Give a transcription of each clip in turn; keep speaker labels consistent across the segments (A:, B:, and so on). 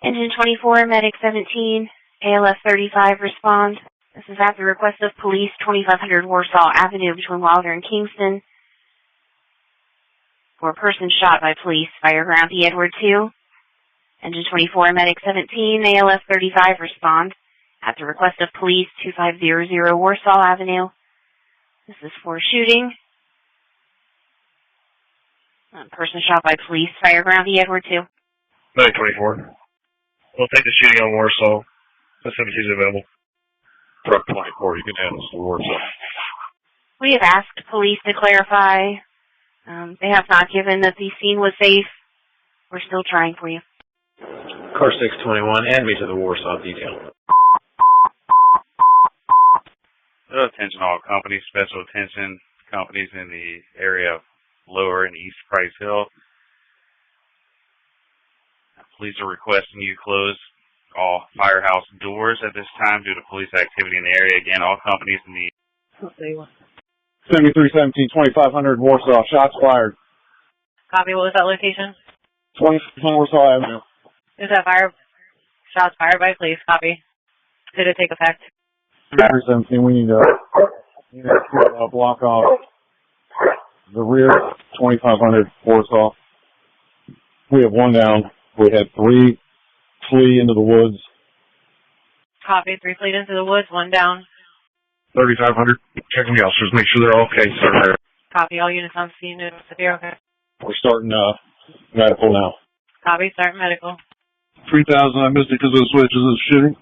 A: Engine 24, Medic 17, ALF 35, respond. This is at the request of police, 2500 Warsaw Avenue between Wilder and Kingston. For a person shot by police, firearm E. Edward 2. Engine 24, Medic 17, ALF 35, respond. At the request of police, 2500 Warsaw Avenue. This is for shooting. A person shot by police, firearm E. Edward 2.
B: Medic 24. We'll take the shooting on Warsaw. The 17 is available.
C: Truck 24, you can handle the Warsaw.
A: We have asked police to clarify. They have not given that the scene was safe. We're still trying for you.
D: Car 621, add me to the Warsaw detail.
E: Attention all companies, special attention companies in the area of Lower and East Price Hill. Police are requesting you close all firehouse doors at this time due to police activity in the area. Again, all companies in the
F: 7317, 2500 Warsaw, shots fired.
G: Copy, what was that location?
F: 20 Warsaw Avenue.
G: Is that shots fired by police? Copy. Did it take effect?
F: 7317, we need to block off the rear 2500 Warsaw. We have one down. We had 3 flee into the woods.
G: Copy, 3 fleet into the woods, 1 down.
B: 3500. Checking the officers, make sure they're okay, sir.
G: Copy, all units on scene if you're okay.
F: We're starting medical now.
G: Copy, start medical.
F: 3000, I missed it because of the switches of shooting.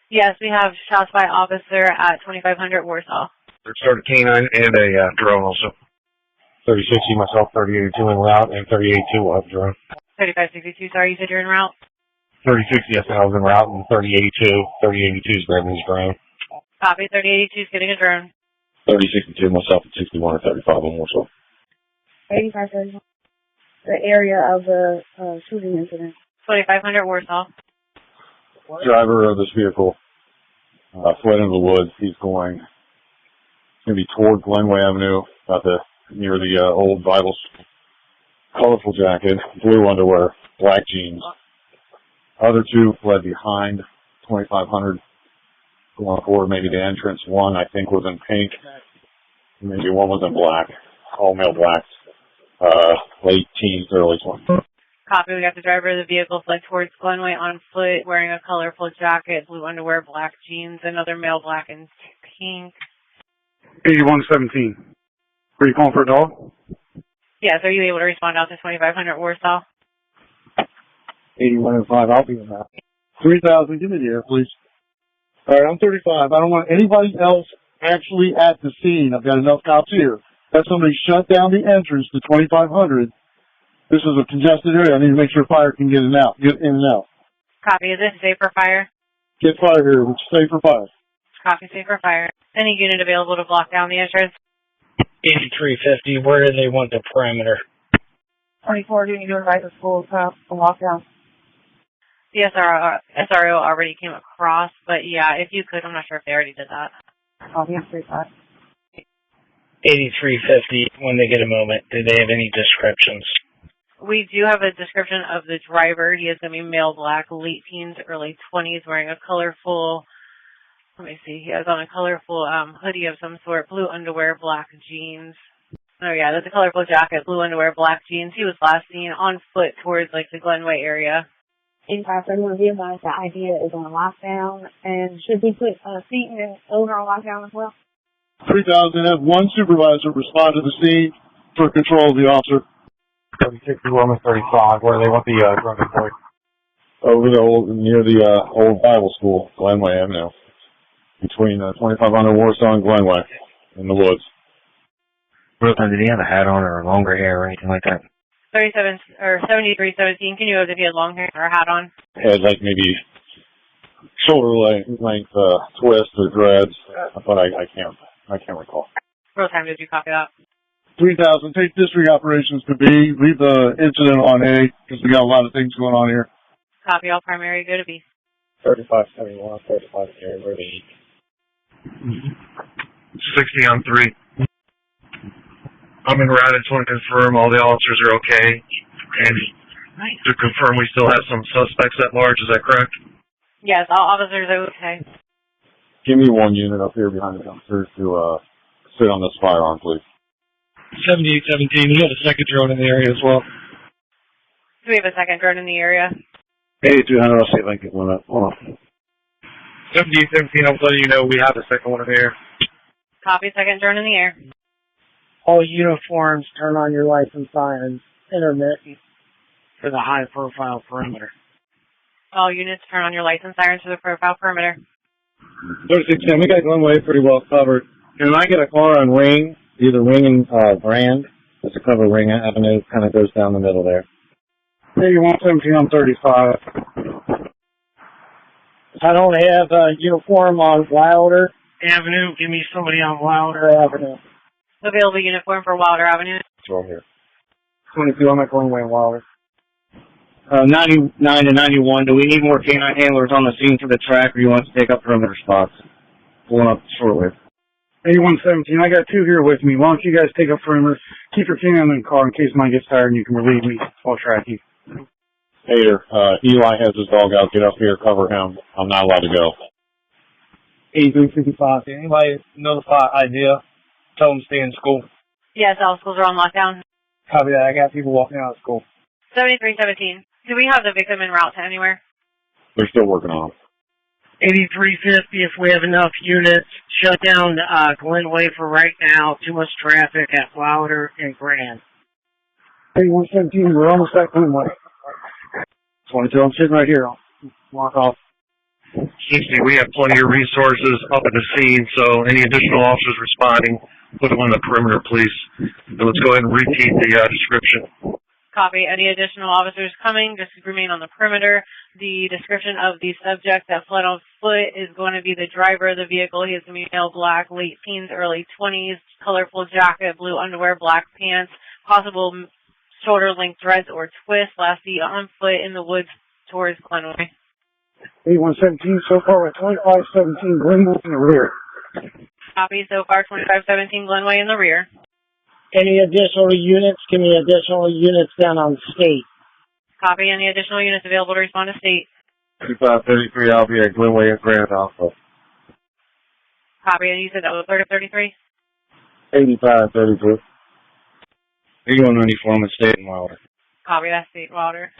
G: Yes, we have shots by officer at 2500 Warsaw.
B: Started canine and a drone also.
C: 3060, myself, 3082 en route, and 3082 will have drone.
G: 3562, sorry, you said you're en route?
C: 3060, yes, I was en route, and 3082 is grabbing his drone.
G: Copy, 3082 is getting a drone.
C: 3062, myself, at 61 or 35 on Warsaw.
H: 8531. The area of the shooting incident.
G: 2500 Warsaw.
F: Driver of this vehicle fled into the woods. He's going to be toward Glenway Avenue, near the old Bible school. Colorful jacket, blue underwear, black jeans. Other 2 fled behind 2500, going forward maybe the entrance. 1, I think, was in pink. Maybe 1 was in black. All male blacks. Late teens, early 20s.
G: Copy, we got the driver of the vehicle fled towards Glenway on foot, wearing a colorful jacket, blue underwear, black jeans, another male black and pink.
F: 8117. Are you calling for a dog?
G: Yes, are you able to respond out to 2500 Warsaw?
F: 8105, I'll be in that. 3000, give me the air, please. All right, I'm 35. I don't want anybody else actually at the scene. I've got enough cops here. Have somebody shut down the entrance to 2500. This is a congested area. I need to make sure fire can get in and out.
G: Copy, is this safe for fire?
F: Get fire here. It's safe for fire.
G: Copy, safe for fire. Any unit available to block down the entrance?
D: 8350, where do they want the perimeter?
H: 24, do you need to invite the school to lockdown?
G: The SRO already came across, but yeah, if you could, I'm not sure if they already did that.
H: Oh, yeah, 35.
D: 8350, when they get a moment, do they have any descriptions?
G: We do have a description of the driver. He is going to be male black, late teens, early 20s, wearing a colorful, he has on a colorful hoodie of some sort, blue underwear, black jeans. Oh yeah, that's a colorful jacket, blue underwear, black jeans. He was last seen on foot towards the Glenway area.
H: 8531, be advised the idea is on lockdown, and should we put Seaton and Owner on lockdown as well?
F: 3000, have 1 supervisor respond to the scene for control of the officer.
C: 3061 and 35, where they want the drone deployed.
F: Near the old Bible school, Glenway Avenue. Between 2500 Warsaw and Glenway, in the woods.
C: Did he have a hat on or longer hair or anything like that?
G: 7317, can you go if he had long hair or a hat on?
F: Had maybe shoulder length twist or dreads, but I can't recall.
G: What time did you copy that?
F: 3000, take district operations to B, leave the incident on A, because we got a lot of things going on here.
G: Copy, all primary, go to B.
D: 3571, 35 carry, where they
B: 60 on 3. I'm en route. I just want to confirm all the officers are okay. And To confirm, we still have some suspects at large, is that correct?
G: Yes, all officers are okay.
F: Give me one unit up here behind the dumpsters to sit on this firearm, please.
C: 7817, we have a second drone in the area as well.
G: Do we have a second drone in the area?
D: 8200, I'll see if I can get one up. Hold on.
B: 7817, I'm letting you know we have a second one in there.
G: Copy, second drone in the air.
I: All uniforms, turn on your license sirens, intermittent for the high profile perimeter.
G: All units, turn on your license sirens for the profile perimeter.
D: 3610, we got Glenway pretty well covered. Can I get a car on Ring, either Ring and Grand? Just to cover Ring Avenue, kind of goes down the middle there.
I: 8117 on 35. I don't have a uniform on Wilder Avenue. Give me somebody on Wilder Avenue.
G: Available uniform for Wilder Avenue.
F: It's on here.
I: 22, I'm at Glenway and Wilder.
D: 99 to 91, do we need more canine handlers on the scene for the track, or do you want to take up perimeter spots? Pulling up shortwave.
I: 8117, I got two here with me. Why don't you guys take up perimeter? Keep your canine in the car in case mine gets tired and you can relieve me. I'll track you.
F: Hater, Eli has his dog out. Get up here, cover him. I'm not allowed to go.
I: 8355. Anybody know the idea? Tell them to stay in school.
G: Yes, all schools are on lockdown.
I: Copy that. I got people walking out of school.
G: 7317. Do we have the victim en route to anywhere?
F: They're still working on him.
I: 8350, if we have enough units. Shut down Glenway for right now. Too much traffic at Wilder and Grand. 8117, we're almost at Glenway. 22, I'm sitting right here. I'll walk off.
B: 60, we have plenty of resources up at the scene, so any additional officers responding, put them on the perimeter, please. And let's go ahead and repeat the description.
G: Copy. Any additional officers coming, just remain on the perimeter. The description of the subject that fled on foot is going to be the driver of the vehicle. He is going to be male, black, late teens, early 20s, colorful jacket, blue underwear, black pants, possible shoulder-length threads or twists, last seen on foot in the woods towards Glenway.
I: 8117, so far we're 2517 Glenway in the rear.
G: Copy. So far, 2517 Glenway in the rear.
I: Any additional units? Give me additional units down on State.
G: Copy. Any additional units available to respond to State?
D: 2533, I'll be at Glenway and Grand also.
G: Copy. And you said that was 3033?
D: 8533. 8194, I'm at State and Wilder.
G: Copy. That's State Wilder.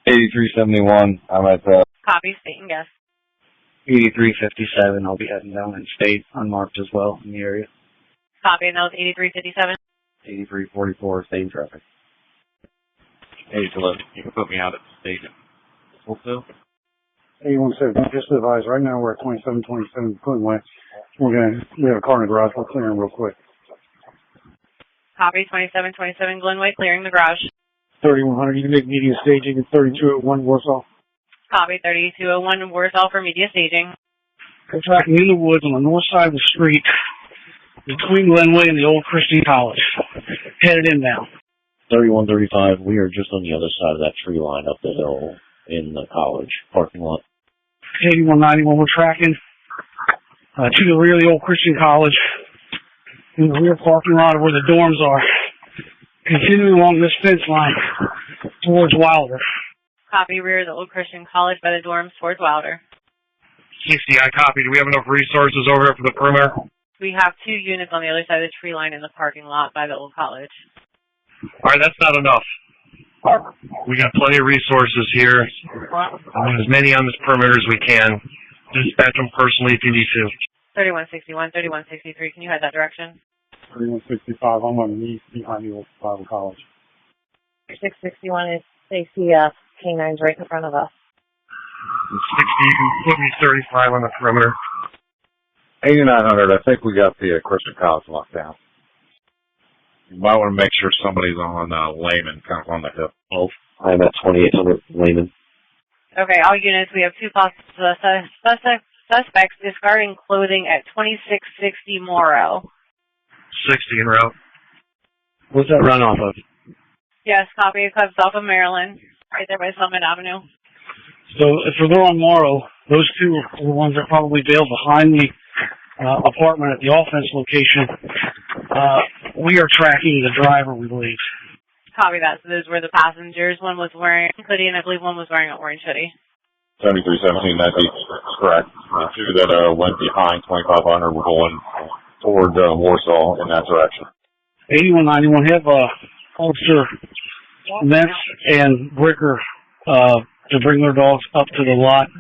D: 8371, I'm at
G: Copy. State and guest.
D: 8357, I'll be heading down in State, unmarked as well in the area.
G: Copy. And that was 8357.
D: 8344, same traffic.
E: Hey, Philip, you can put me out at the station. Fulfill?
I: 8117, just advise, right now we're at 2727 Glenway. We have a car in the garage, we'll clear them real quick.
G: Copy. 2727 Glenway, clearing the garage.
I: 3100, you can make media staging at 3201 Warsaw.
G: Copy. 3201 Warsaw for media staging.
I: We're tracking in the woods on the north side of the street between Glenway and the old Christian College. Headed inbound.
J: 3135, we are just on the other side of that tree line up the hill in the college parking lot.
I: 8191, we're tracking to the rear of the old Christian College in the rear parking lot of where the dorms are. Continuing along this fence line towards Wilder.
G: Copy. Rear of the old Christian College by the dorms towards Wilder.
B: 60, I copy. Do we have enough resources over here for the perimeter?
G: We have 2 units on the other side of the tree line in the parking lot by the old college.
B: All right, that's not enough. We got plenty of resources here. As many on this perimeter as we can. Dispatch them personally if you need to.
G: 3161, 3163, can you head that direction?
I: 3165, I'm on the east behind the old Bible College.
H: 661 is ACF, K9's right in front of us.
B: 60, you can put me 35 on the perimeter.
F: 8900, I think we got the Christian College locked down. You might want to make sure somebody's on Layman, kind of on the hip.
J: Oh, I'm at 2800 Layman.
G: Okay, all units, we have 2 suspects discarding clothing at 2660 Morrow.
B: 60 en route.
D: What's that run off of?
G: Yes, copy. It comes off of Maryland, right there by Summit Avenue.
I: So if they're on Morrow, those 2 are the ones that probably bailed behind the apartment at the offense location. We are tracking the driver, we believe.
G: Copy that. So those were the passengers. One was wearing a hoodie, and I believe one was wearing an orange hoodie.
F: 7317, that'd be correct. The two that went behind 2500 were going toward Warsaw in that direction.
I: 8191, have Officer Metz and Bricker to bring their dogs up to the lot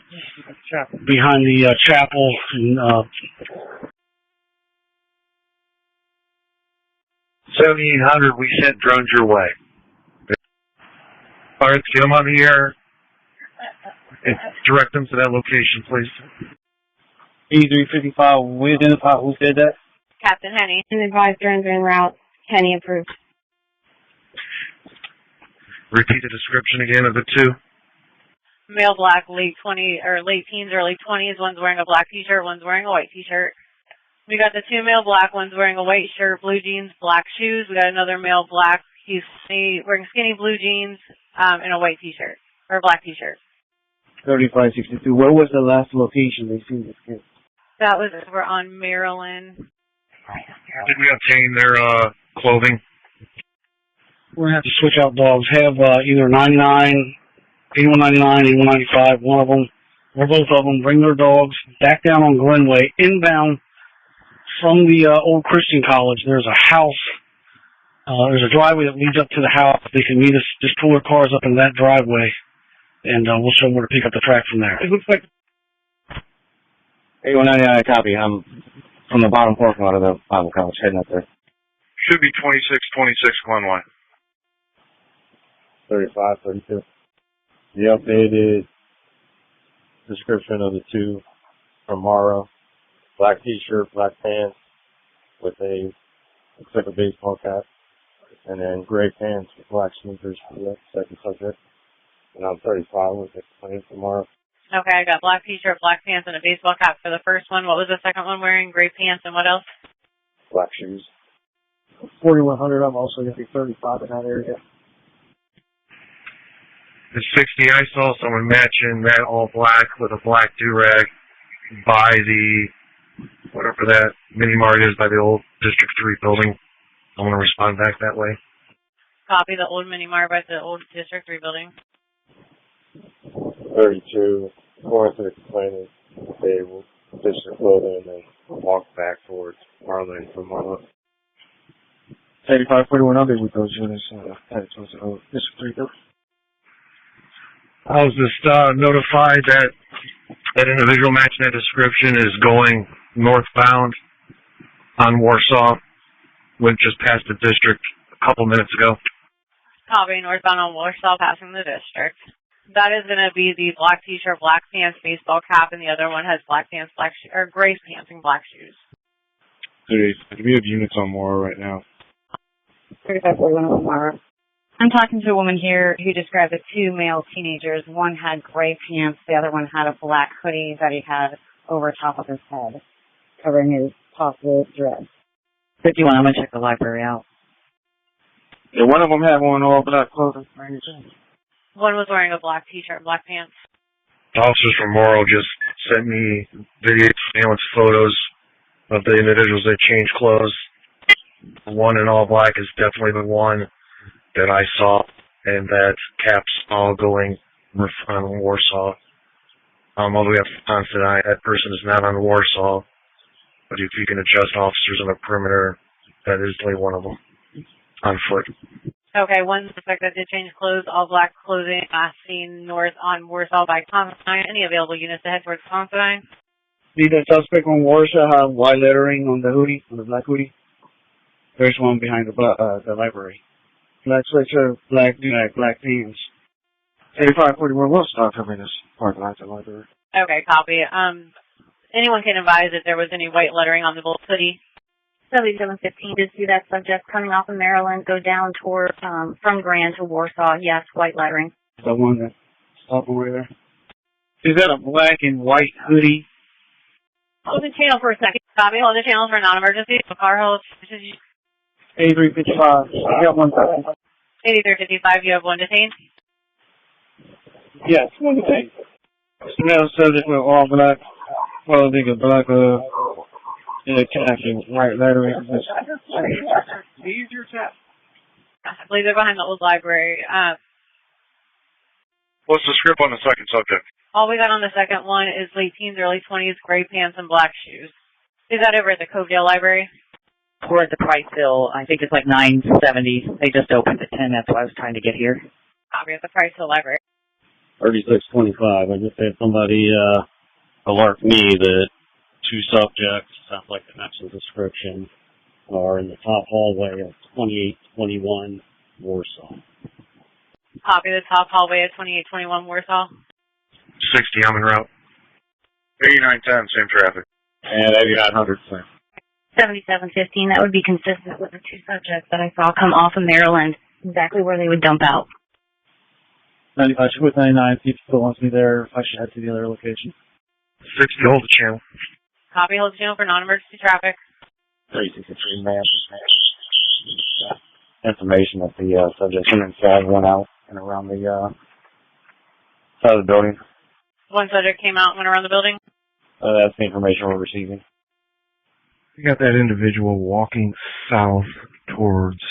I: behind the chapel. And
B: 7800, we sent drones your way. All right, get them on the air and direct them to that location, please.
D: E355, we identify who said that?
G: Captain Henny.
H: And advised drones are en route. Kenny approved.
B: Repeat the description again of the two.
G: Male black, late teens, early 20s. One's wearing a black t-shirt, one's wearing a white t-shirt. We got the two male black, one's wearing a white shirt, blue jeans, black shoes. We got another male black, he's wearing skinny blue jeans, and a white t-shirt, or a black t-shirt.
D: 3562, where was the last location they seen this kid?
G: That was over on Maryland.
B: Did we obtain their clothing?
I: we're going to have to switch out dogs. Have either 8199, 8195, one of them, or both of them, bring their dogs back down on Glenway, inbound from the old Christian College. There's a house. There's a driveway that leads up to the house. They can meet us, just pull their cars up in that driveway, and we'll show them where to pick up the track from there.
D: It looks like 8199, copy. I'm from the bottom parking lot of the Bible College, heading up there.
B: Should be 2626 Glenway.
F: 3532. The updated description of the two from Morrow. Black t-shirt, black pants with a, looks like a baseball cap. And then gray pants with black sneakers for the second subject. And I'm 35 with the claim tomorrow.
G: Okay, I got black t-shirt, black pants, and a baseball cap for the first one. What was the second one wearing? Gray pants and what else?
F: Black shoes.
I: 4100, I'm also going to be 35 in that area.
B: At 60, I saw someone matching that all black with a black do-rag by the, whatever that mini-mart is, by the old District 3 building. I'm going to respond back that way.
G: Copy the old mini-mart by the old District 3 building.
F: 32, according to the complainant, they will ditch their clothing and then walk back towards Marlin from Marlin.
D: 8541 other with those units headed towards the old District 3 building.
B: I was just notified that that individual matching that description is going northbound on Warsaw. Went just past the district a couple minutes ago.
G: Copy, northbound on Warsaw, passing the district. That is going to be the black t-shirt, black pants, baseball cap, and the other one has black pants, or gray pants and black shoes.
F: Dude, we have units on Morrow right now.
H: 3541 on Mara. I'm talking to a woman here who described the two male teenagers. One had gray pants, the other one had a black hoodie that he had over top of his head, covering his possible dreads.
K: 51, I'm going to check the library out.
D: Yeah, one of them had on all black clothing.
G: One was wearing a black t-shirt, black pants.
B: Officers from Morrow just sent me video surveillance photos of the individuals that changed clothes. The one in all black is definitely the one that I saw, and that caps all going on Warsaw. Although we have confident that person is not on Warsaw, but if you can adjust officers on the perimeter, that is definitely one of them on foot.
G: Okay, one suspect that did change clothes, all black clothing, last seen north on Warsaw by Constantine. Any available units to head towards Constantine?
I: See the suspect on Warsaw have white lettering on the hoodie, on the black hoodie? There's one behind the library. Black sweatshirt, black do-rag, black pants.
D: 8541 will start covering this parking lot at the library.
G: Okay, copy. Anyone can advise if there was any white lettering on the both hoodie?
H: 7715 to see that subject coming off of Maryland, go down toward, from Grand to Warsaw. Yes, white lettering.
I: The one that stopped over there. Is that a black and white hoodie?
G: Hold the channel for a second. Copy, hold the channel for non-emergency. The car holds.
I: 8355. I got one second.
G: 8355, you have one detained?
I: Yes, one detained. Male subject with all black clothing, a black khaki, white lettering.
G: Use your tap. I believe they're behind the old library.
B: What's the script on the second subject?
G: All we got on the second one is late teens, early 20s, gray pants, and black shoes. Is that over at the Covedale Library?
K: We're at the Priceville. I think it's like 9:70. They just opened at 10. That's why I was trying to get here.
G: Copy at the Priceville Library.
D: 3625. I just had somebody alert me that two subjects, sounds like the matching description, are in the top hallway of 2821 Warsaw.
G: Copy the top hallway at 2821 Warsaw.
B: 60, I'm en route. 8910, same traffic.
F: And 8900, same.
H: 7715, that would be consistent with the two subjects that I saw come off of Maryland, exactly where they would dump out.
D: 95, should with 99, see if he still wants me there, if I should head to the other location.
B: 60, hold the channel.
G: Copy, hold the channel for non-emergency traffic.
D: 3615, man. Information that the subject went inside, went out, and around the side of the building.
G: One subject came out and went around the building.
D: That's the information we're receiving.
B: We got that individual walking south towards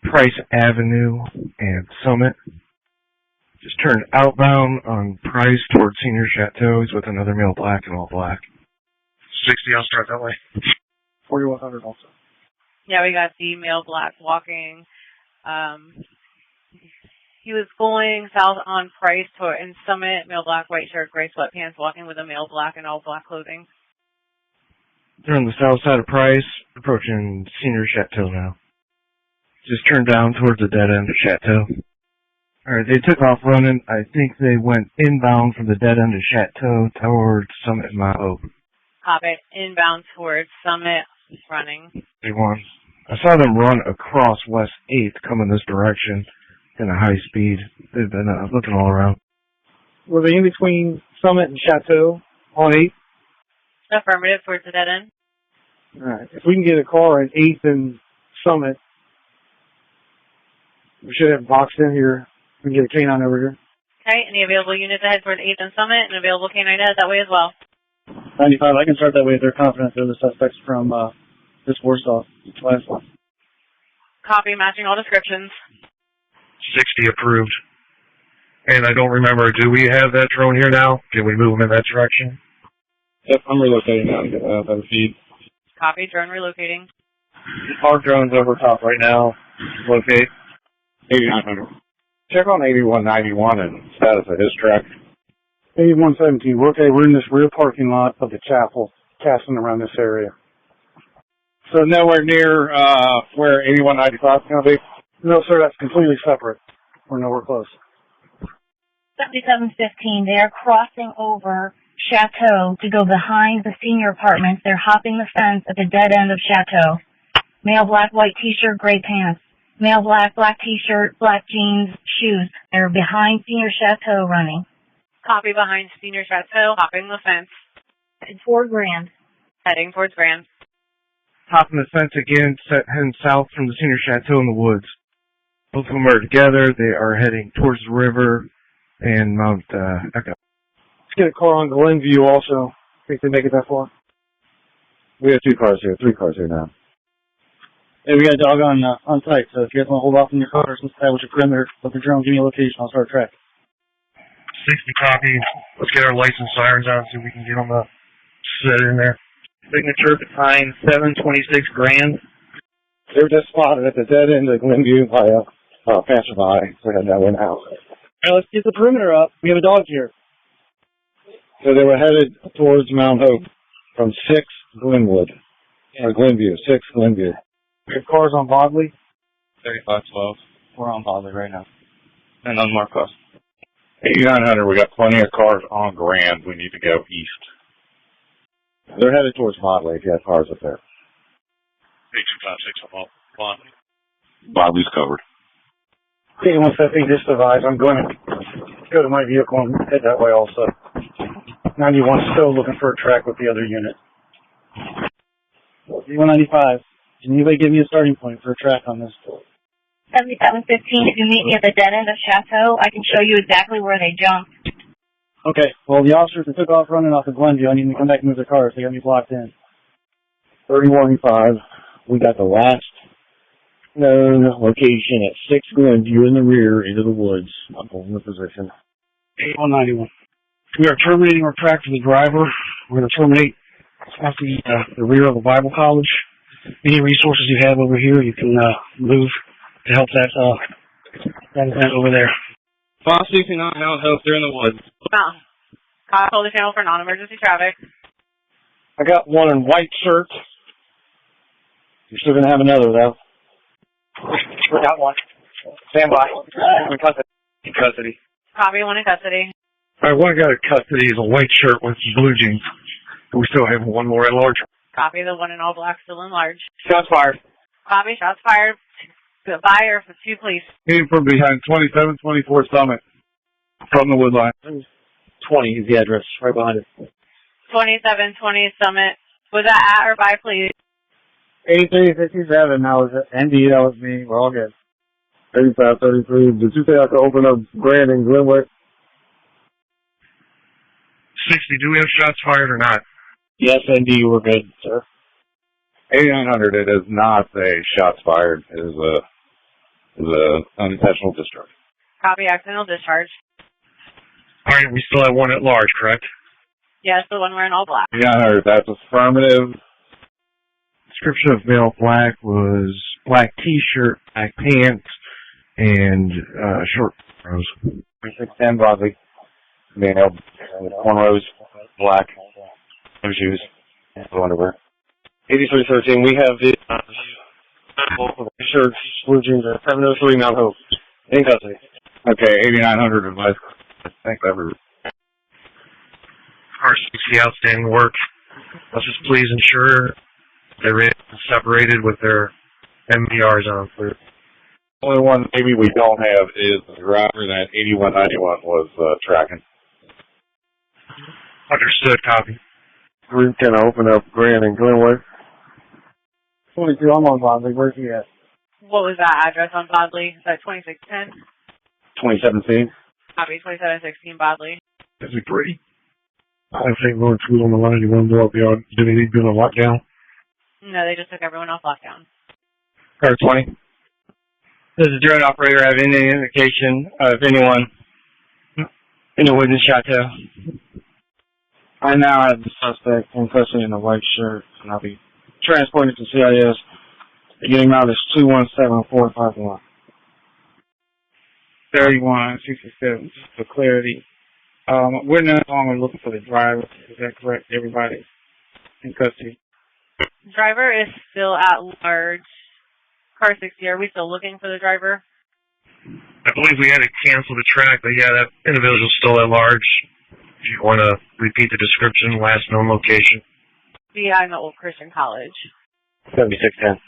B: Price Avenue and Summit. Just turned outbound on Price towards Senior Chateau. He's with another male black and all black. 60, I'll start that way.
D: 4100 also.
G: Yeah, we got the male black walking. He was going south on Price in Summit, male black, white shirt, gray sweatpants, walking with a male black and all black clothing.
B: They're on the south side of Price, approaching Senior Chateau now. Just turned down towards the dead end of Chateau. Alright, they took off running. I think they went inbound from the dead end of Chateau towards Summit and Mount Hope.
G: Copy, inbound towards Summit, running.
B: They won. I saw them run across West 8th coming this direction in a high speed. They've been looking all around.
I: Were they in between Summit and Chateau on 8th?
G: Affirmative towards the dead end.
I: Alright. If we can get a car at 8th and Summit, we should have boxed in here. We can get a canine over here.
G: Okay, any available units ahead towards 8th and Summit, and available canine to head that way as well.
D: 95, I can start that way if they're confident they're the suspects from this Warsaw last one.
G: Copy, matching all descriptions.
B: 60 approved. And I don't remember, do we have that drone here now? Can we move them in that direction?
F: Yep, I'm relocating now to get better feed.
G: Copy, drone relocating.
D: Our drone's over top right now. Locate.
F: 8900. Check on 8191 and status of his track.
I: 8117, we're okay. We're in this rear parking lot of the chapel, casting around this area.
F: So nowhere near where 8195 is going to be?
I: No, sir, that's completely separate. We're nowhere close.
H: 7715, they are crossing over Chateau to go behind the senior apartments. They're hopping the fence at the dead end of Chateau. Male black, white t-shirt, gray pants. Male black, black t-shirt, black jeans, shoes. They're behind Senior Chateau running.
G: Copy, behind Senior Chateau, hopping the fence.
H: It's Fort Grand.
G: Heading towards Grand.
B: Hopping the fence again, heading south from the Senior Chateau in the woods. Both of them are together. They are heading towards the river and Mount Echo.
I: Let's get a car on Glenview also. Think they make it that far?
D: We have 2 cars here, 3 cars here now. Hey, we got a dog on site, so if you guys want to hold off in your cars and establish a perimeter, let the drone give me a location, I'll start a track.
B: 60 copy. Let's get our license sirens on so we can get them to sit in there.
D: Signature behind 726 Grand. They were just spotted at the dead end of Glenview by a passerby, so I had that one out. Alright, let's get the perimeter up. We have a dog here. So they were headed towards Mount Hope from 6 Glenview. 6 Glenview.
I: We have cars on Bodley.
F: 3512.
D: We're on Bodley right now.
F: And unmarked cars. 8900, we got plenty of cars on Grand. We need to go east.
D: They're headed towards Bodley if you have cars up there.
F: 8256, I'm on. Bodley's covered.
I: 8117, just advise. I'm going to go to my vehicle and head that way also. 91 still looking for a track with the other unit.
D: 195. Can anybody give me a starting point for a track on this?
H: 7715, if you meet me at the dead end of Chateau, I can show you exactly where they jumped.
D: Okay, well, the officers that took off running off of Glenview, I need them to come back and move their cars. They got me blocked in. 31-5, we got the last
J: Known location at 6 Glenview in the rear into the woods. I'm holding the position.
I: 8191. We are terminating our track for the driver. We're going to terminate at the rear of the Bible College. Any resources you have over here, you can move to help that event over there.
D: 569 out help. They're in the woods.
G: Call the channel for non-emergency traffic.
D: I got one in white shirt. You're still going to have another, though.
I: We got one. Stand by.
D: In custody.
G: Copy, one in custody.
B: All right, one guy in custody is a white shirt with blue jeans. We still have one more at large.
G: Copy, the one in all black still in large.
D: Shots fired.
G: Copy, shots fired. Goodbye, or for 2 police.
F: Came from behind 2724 Summit. From the wood line.
D: 20 is the address, right behind it.
G: 2720 Summit. Was that at or by police?
D: 8357, that was ND, that was me. We're all good.
F: 8533. Did you say I could open up Grand and Glenway?
B: 60, do we have shots fired or not?
J: Yes, ND, we're good, sir.
F: 8900, it is not a shots fired. It is a unintentional discharge.
G: Copy, accidental discharge.
B: All right, we still have one at large, correct?
G: Yes, the one wearing all black.
F: 8900, that's affirmative.
B: Description of male black was black t-shirt, black pants, and short clothes.
F: 3610 Broadly. Male, cornrows, black, no shoes, no underwear.
D: 8313, we have the shirts, blue jeans at 703 Mount Hope. In custody.
F: Okay, 8900 advice. I think that was
B: RCC outstanding work. Let's just please ensure they're separated with their MVRs on.
F: the only one maybe we don't have is the driver that 8191 was tracking.
B: Understood, copy.
F: We can open up Grand and Glenway.
D: 22, I'm on Bodley. Where's he at?
G: What was that address on Bodley? Is that 2610?
F: 2017.
G: Copy, 2716 Bodley.
B: Is it pretty? I think Lord School on the line. You want to blow up yard? Did he need to be on lockdown?
G: No, they just took everyone off lockdown.
D: Car 20. This is a drone operator. I have any indication of anyone in the woods in Chateau. I now have the suspect in custody in a white shirt, and I'll be transported to CIS. The getting route is 217451. 3167, just for clarity. We're no longer looking for the driver. Is that correct? Everybody in custody.
G: Driver is still at large. Car 60, are we still looking for the driver?
B: I believe we had to cancel the track, but yeah, that individual's still at large. If you want to repeat the description, last known location.
G: Behind the Old Christian College.
D: 7610.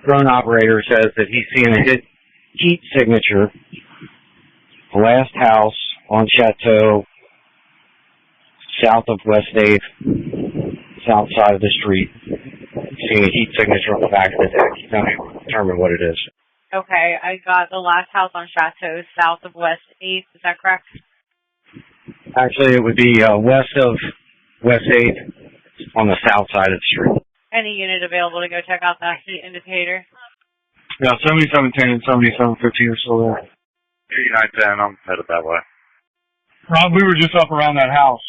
D: Drone operator says that he's seen a heat signature. The last house on Chateau, south of West 8th, south side of the street. Seeing a heat signature on the back of the deck. He's not able to determine what it is.
G: Okay, I got the last house on Chateau, south of West 8th. Is that correct?
D: Actually, it would be west of West 8th on the south side of the street.
G: Any unit available to go check out that heat indicator?
D: Yeah, 7710 and 7715 are still there.
E: 3910, I'm headed that way.
D: Rob, we were just up around that house.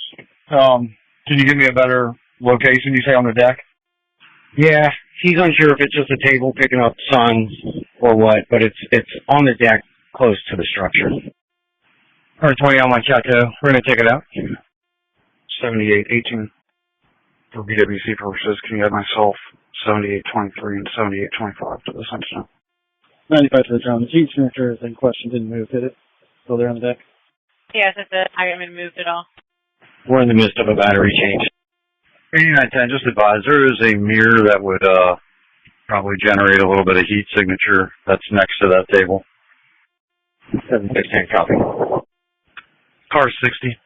D: Can you give me a better location, you say, on the deck? Yeah, he's unsure if it's just a table picking up sun or what, but it's on the deck close to the structure. Car 20 on my Chateau. We're going to take it out.
L: 7818. For BWC purposes, can you add myself 7823 and 7825 to the sentence?
D: 95 to the ground. The heat signature is in question. Didn't move, did it? Still there on the deck?
G: Yes, it's it. I haven't moved at all.
D: We're in the midst of a battery change.
F: 8910, just advise, there is a mirror that would probably generate a little bit of heat signature that's next to that table.
D: 7610 copy.
B: Car 60.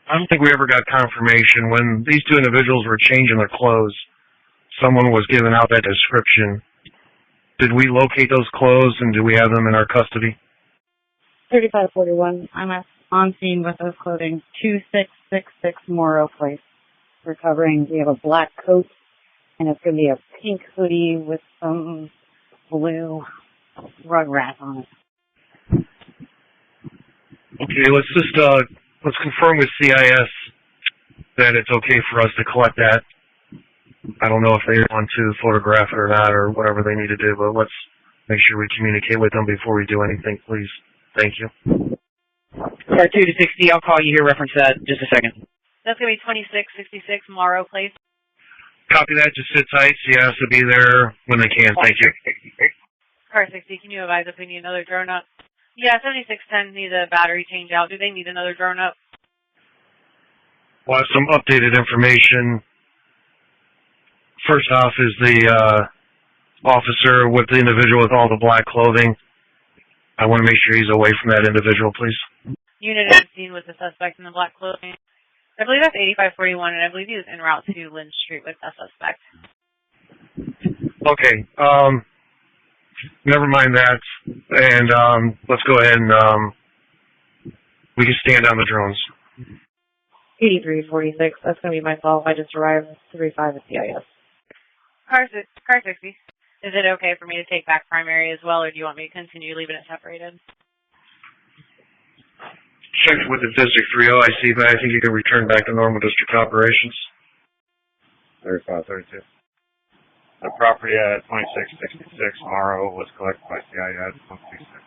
B: I don't think we ever got confirmation. When these two individuals were changing their clothes, someone was giving out that description. Did we locate those clothes, and do we have them in our custody?
H: 3541. I'm on scene with those clothing. 2666 Morrow Place. Recovering. We have a black coat, and it's going to be a pink hoodie with some blue rug wrap on it.
B: Okay, let's confirm with CIS that it's okay for us to collect that. I don't know if they want to photograph it or not or whatever they need to do, but let's make sure we communicate with them before we do anything, please. Thank you.
K: Car 2 to 60, I'll call you here, reference that, just a second.
G: That's going to be 2666 Morrow Place.
B: Copy that, just sit tight. CIS will be there when they can, thank you.
G: Car 60, can you advise if we need another drone up? Yeah, 7610 needs a battery change out. Do they need another drone up?
B: We'll have some updated information. First off is the officer with the individual with all the black clothing. I want to make sure he's away from that individual, please.
G: Unit is seen with the suspect in the black clothing. I believe that's 8541, and I believe he was en route to Lynn Street with the suspect.
B: Okay, never mind that, and let's go ahead and we can stand on the drones.
H: 8346, that's going to be myself. I just arrived 35 at CIS.
G: Car 60. Is it okay for me to take back primary as well, or do you want me to continue leaving it separated?
B: Checked with the District 3-0, I see, but I think you can return back to normal district operations.
E: 3532. The property at 2666 Morrow was collected by CIS 126.